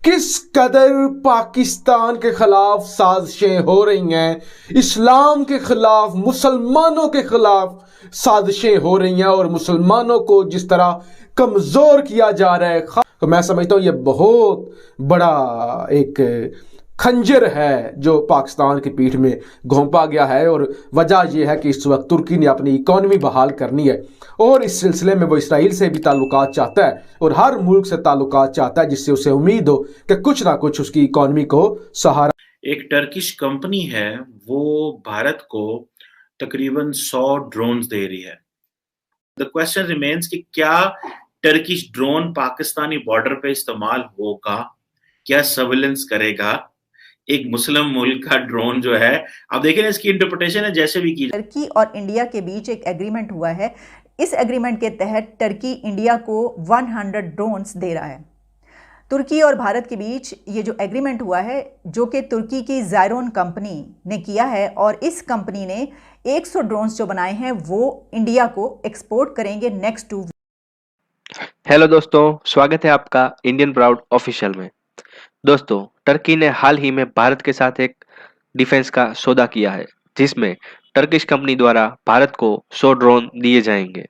किस कदर पाकिस्तान के खिलाफ साजिशें हो रही हैं, इस्लाम के खिलाफ, मुसलमानों के खिलाफ साजिशें हो रही हैं और मुसलमानों को जिस तरह कमजोर किया जा रहा है, तो मैं समझता हूं ये बहुत बड़ा एक खंजर है जो पाकिस्तान की पीठ में घोंपा गया है। और वजह यह है कि इस वक्त तुर्की ने अपनी इकॉनमी बहाल करनी है और इस सिलसिले में वो इसराइल से भी ताल्लुकात चाहता है और हर मुल्क से ताल्लुकात चाहता है जिससे उसे उम्मीद हो कि कुछ ना कुछ उसकी इकॉनमी को सहारा। एक टर्किश कंपनी है, वो भारत को तकरीबन 100 ड्रोन्स दे रही है। द क्वेश्चन रिमेन्स कि क्या टर्किश ड्रोन पाकिस्तानी बॉर्डर पे इस्तेमाल होगा, क्या सर्विलेंस करेगा एक मुस्लिम मुल्क का ड्रोन जो है। अब देखिए इसकी इंटरप्रिटेशन है जैसे भी की। टर्की और इंडिया के बीच एक एग्रीमेंट हुआ है। इस एग्रीमेंट के तहत टर्की इंडिया को 100 ड्रोन्स दे रहा है। तुर्की और भारत के बीच ये जो एग्रीमेंट हुआ है, जो कि तुर्की की ज़ायरोन कंपनी ने किया है, और इस कंपनी ने 100 ड्रोन्स जो बनाए हैं वो इंडिया को एक्सपोर्ट करेंगे नेक्स्ट 2 वीक। हेलो दोस्तों, स्वागत है आपका इंडियन प्राउड ऑफिशियल में। दोस्तों, टर्की ने हाल ही में भारत के साथ एक डिफेंस का सौदा किया है जिसमें टर्किश कंपनी द्वारा भारत को 100 ड्रोन दिए जाएंगे।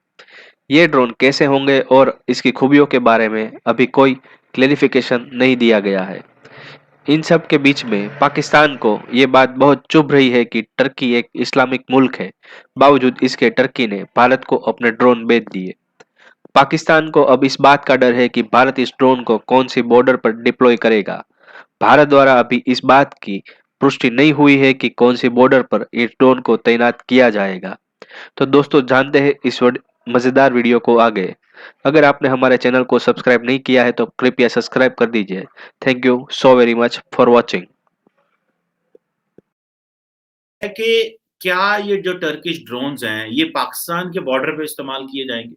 ये ड्रोन कैसे होंगे और इसकी खूबियों के बारे में अभी कोई क्लैरिफिकेशन नहीं दिया गया है। इन सब के बीच में पाकिस्तान को ये बात बहुत चुभ रही है कि टर्की एक इस्लामिक मुल्क है, बावजूद इसके टर्की ने भारत को अपने ड्रोन बेच दिए। पाकिस्तान को अब इस बात का डर है कि भारत इस ड्रोन को कौन सी बॉर्डर पर डिप्लॉय करेगा। भारत द्वारा अभी इस बात की पुष्टि नहीं हुई है कि कौन सी बॉर्डर पर इस ड्रोन को तैनात किया जाएगा। तो दोस्तों, जानते हैं इस मजेदार वीडियो को आगे। अगर आपने हमारे चैनल को सब्सक्राइब नहीं किया है तो कृपया सब्सक्राइब कर दीजिए। Thank you so very much for watching. कि क्या ये जो टर्किश ड्रोन्स हैं ये पाकिस्तान के बॉर्डर पे इस्तेमाल किए जाएंगे,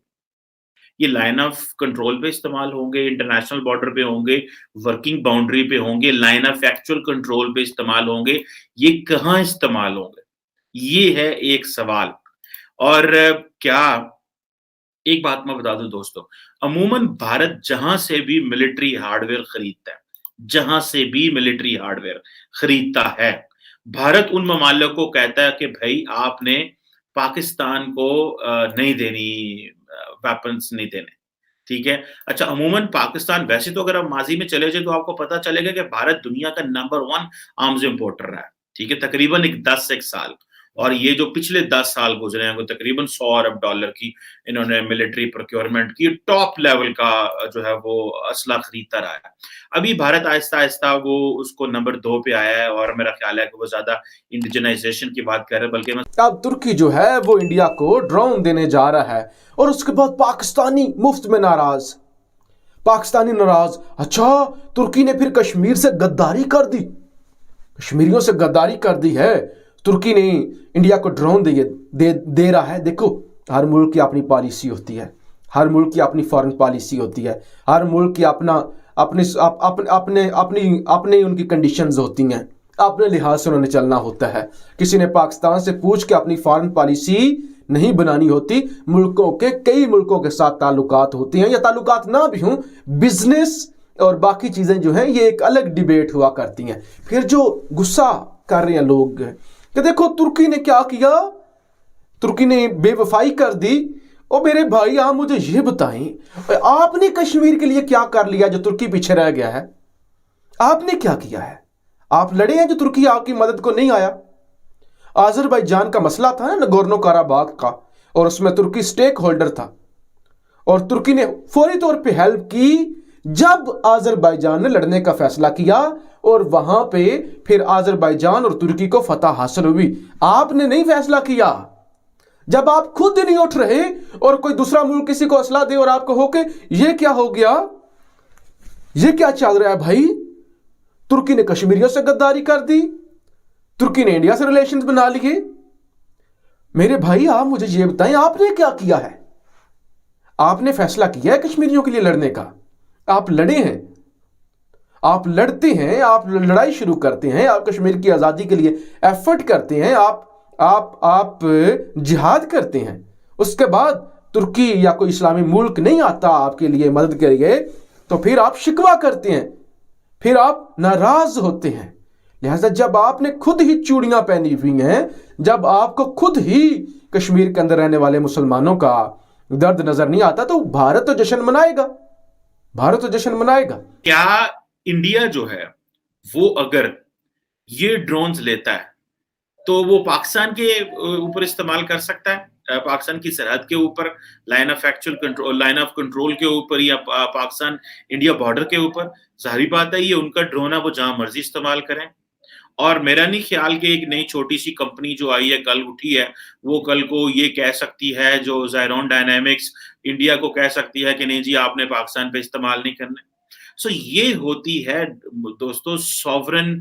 ये लाइन ऑफ कंट्रोल पे इस्तेमाल होंगे, इंटरनेशनल बॉर्डर पे होंगे, वर्किंग बाउंड्री पे होंगे, लाइन ऑफ एक्चुअल कंट्रोल पे इस्तेमाल होंगे, ये कहाँ इस्तेमाल होंगे, ये है एक सवाल। और क्या एक बात मैं बता दूं दोस्तों, अमूमन भारत जहां से भी मिलिट्री हार्डवेयर खरीदता है, जहां से भी मिलिट्री हार्डवेयर खरीदता है, भारत उन ममालिक को कहता है कि भाई आपने पाकिस्तान को नहीं देनी, वेपन्स नहीं देने, ठीक है। अच्छा, अमूमन पाकिस्तान, वैसे तो अगर आप माजी में चले जाए तो आपको पता चलेगा कि भारत दुनिया का नंबर 1 आर्म्स इंपोर्टर रहा है, ठीक है, तकरीबन एक 10 साल। और ये जो पिछले 10 साल गुजरे हैं वो तकरीबन $100 अरब की इन्होंने मिलिट्री प्रोक्योरमेंट की, टॉप लेवल का जो है वो असला खरीदता रहा है। अभी भारत आहिस्ता आहिस्ता वो उसको नंबर 2 पे आया है और मेरा ख्याल है कि वो ज्यादा इंडिजनाइजेशन की बात कर रहे हैं, बल्कि अब तुर्की जो है वो इंडिया को ड्रोन देने जा रहा है और उसके बाद पाकिस्तानी मुफ्त में नाराज, पाकिस्तानी नाराज। अच्छा, तुर्की ने फिर कश्मीर से गद्दारी कर दी, कश्मीरियों से गद्दारी कर दी है। तुर्की ने इंडिया को ड्रोन दे रहा है। देखो, हर मुल्क की अपनी पॉलिसी होती है, हर मुल्क की अपनी फॉरेन पॉलिसी होती है, हर मुल्क की अपनी उनकी कंडीशंस होती हैं, अपने लिहाज से उन्होंने चलना होता है। किसी ने पाकिस्तान से पूछ के अपनी फॉरेन पॉलिसी नहीं बनानी होती। मुल्कों के कई मुल्कों के साथ ताल्लुकात होते हैं, या ताल्लुकात ना भी हों, बिजनेस और बाकी चीजें जो हैं ये एक अलग डिबेट हुआ करती हैं। फिर जो गुस्सा कर रहे हैं लोग कि देखो तुर्की ने क्या किया, तुर्की ने बेवफाई कर दी। और मेरे भाई, आप मुझे ये बताएं, आपने कश्मीर के लिए क्या कर लिया जो तुर्की पीछे रह गया है? आपने क्या किया है? आप लड़े हैं जो तुर्की आपकी मदद को नहीं आया। अजरबैजान का मसला था ना, नगोर्नो काराबाग का, और उसमें तुर्की स्टेक होल्डर था और तुर्की ने फौरी तौर पे हेल्प की जब अजरबैजान ने लड़ने का फैसला किया, और वहां पे फिर अजरबैजान और तुर्की को फतह हासिल हुई। आपने नहीं फैसला किया। जब आप खुद नहीं उठ रहे और कोई दूसरा मुल्क किसी को असला दे और आपको हो के ये क्या हो गया, ये क्या चल रहा है भाई? तुर्की ने कश्मीरियों से गद्दारी कर दी, तुर्की ने इंडिया से रिलेशंस बना लिए। मेरे भाई, आप मुझे ये बताएं, आपने क्या किया है? आपने फैसला किया है कश्मीरियों के लिए लड़ने का, आप लड़े हैं, आप लड़ते हैं, आप लड़ाई शुरू करते हैं, आप कश्मीर की आजादी के लिए एफर्ट करते हैं, आप जिहाद करते हैं। उसके बाद तुर्की या कोई इस्लामी मुल्क नहीं आता आपके लिए मदद के लिए, तो फिर आप शिकवा करते हैं फिर आप नाराज होते हैं। लिहाजा जब आपने खुद ही चूड़ियां पहनी हुई हैं, जब आपको खुद ही कश्मीर के अंदर रहने वाले मुसलमानों का दर्द नजर नहीं आता, तो भारत तो जश्न मनाएगा, भारत तो जश्न मनाएगा। क्या इंडिया जो है वो अगर ये ड्रोन्स लेता है तो वो पाकिस्तान के ऊपर इस्तेमाल कर सकता है, पाकिस्तान की सरहद के ऊपर, line of actual control, line of control के ऊपर, या पाकिस्तान इंडिया बॉर्डर के ऊपर? जाहिर बात है ये उनका ड्रोन है, वो जहां मर्जी इस्तेमाल करें। और मेरा नहीं ख्याल कि एक नई छोटी सी कंपनी जो आई है, कल उठी है, वो कल को ये कह सकती है, जो ज़ायरोन डायनामिक्स, इंडिया को कह सकती है कि नहीं जी आपने पाकिस्तान पे इस्तेमाल नहीं करने। सो ये होती है दोस्तों सॉवरन,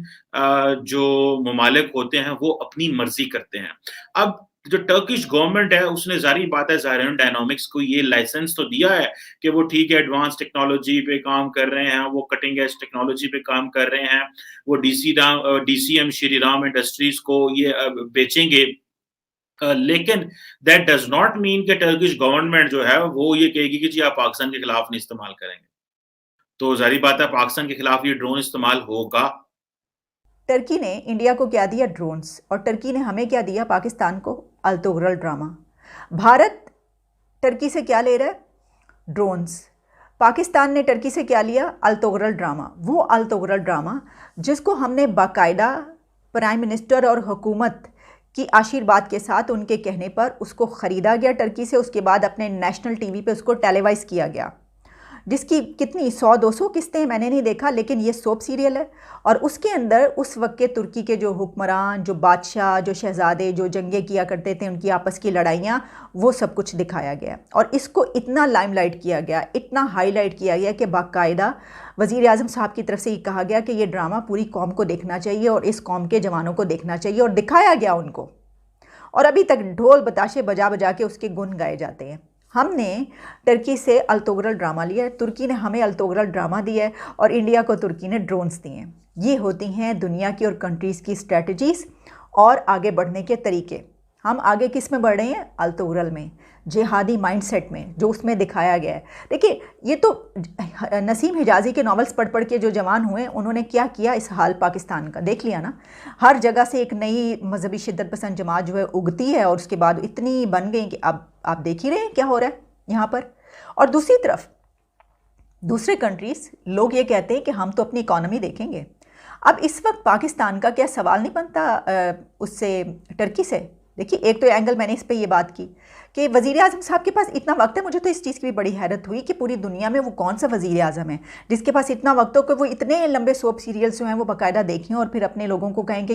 जो ममालिक होते हैं वो अपनी मर्जी करते हैं। अब जो टर्किश गवर्नमेंट है उसने जारी बात है ज़ायरोन डायनामिक्स को ये लाइसेंस तो दिया है कि वो ठीक है एडवांस टेक्नोलॉजी पे काम कर रहे हैं, वो कटिंग एज टेक्नोलॉजी पे काम कर रहे हैं, वो डीसीएम श्री राम इंडस्ट्रीज को ये बेचेंगे। लेकिन दैट डज नॉट मीन कि टर्किश गवर्नमेंट जो है वो ये कहेगी कि जी आप पाकिस्तान के खिलाफ नहीं इस्तेमाल करेंगे। तो जाहिर बात है पाकिस्तान के खिलाफ ये ड्रोन इस्तेमाल होगा। टर्की ने इंडिया को क्या दिया? ड्रोन्स। और टर्की ने हमें क्या दिया? पाकिस्तान को अल्तोगरल ड्रामा। भारत टर्की से क्या ले रहा है? ड्रोन्स। पाकिस्तान ने टर्की से क्या लिया? अल्तोगरल ड्रामा। वो अल्तोगरल ड्रामा जिसको हमने बाकायदा प्राइम मिनिस्टर और हुकूमत की आशीर्वाद के साथ उनके कहने पर उसको ख़रीदा गया टर्की से, उसके बाद अपने नेशनल टीवी पे उसको टेलीवाइज किया गया, जिसकी कितनी 100-200 किस्तें मैंने नहीं देखा, लेकिन ये सोप सीरियल है। और उसके अंदर उस वक्त के तुर्की के जो हुक्मरान, जो बादशाह, जो शहजादे, जो जंगें किया करते थे, उनकी आपस की लड़ाइयाँ, वो सब कुछ दिखाया गया। और इसको इतना लाइमलाइट किया गया, इतना हाईलाइट किया गया कि बाकायदा वज़ीर आज़म साहब की तरफ से ये कहा गया कि ये ड्रामा पूरी कौम को देखना चाहिए और इस कौम के जवानों को देखना चाहिए, और दिखाया गया उनको। और अभी तक ढोल बताशे बजा बजा के उसके गुण गाए जाते हैं। हमने टर्की से अल्तोगरल ड्रामा लिया है, तुर्की ने हमें अल्तोगरल ड्रामा दिया है, और इंडिया को तुर्की ने ड्रोन्स दिए हैं। ये होती हैं दुनिया की और कंट्रीज़ की स्ट्रेटजीज़ और आगे बढ़ने के तरीके। हम आगे किस में बढ़ रहे हैं? अल्तोगरल में, जिहादी माइंडसेट में, जो उसमें दिखाया गया है। देखिए ये तो नसीम हिजाज़ी के नॉवेल्स पढ़ पढ़ के जो जवान हुए उन्होंने क्या किया इस हाल पाकिस्तान का, देख लिया ना। हर जगह से एक नई मजहबी शिद्दत पसंद जमात जो है उगती है, और उसके बाद इतनी बन गई कि अब आप देख ही रहे हैं क्या हो रहा है यहाँ पर। और दूसरी तरफ दूसरे कंट्रीज़, लोग ये कहते हैं कि हम तो अपनी इकॉनमी देखेंगे। अब इस वक्त पाकिस्तान का क्या सवाल नहीं बनता उससे, टर्की से? देखिए एक तो एंगल मैंने इस पे ये बात की कि वज़ीर आज़म साहब के पास इतना वक्त है। मुझे तो इस चीज़ की भी बड़ी हैरत हुई कि पूरी दुनिया में वो कौन सा वज़ीर आज़म है जिसके पास इतना वक्त हो कि वो इतने लंबे सोप सीरियल्स जो हैं वो बाकायदा देखें और फिर अपने लोगों को कहें कि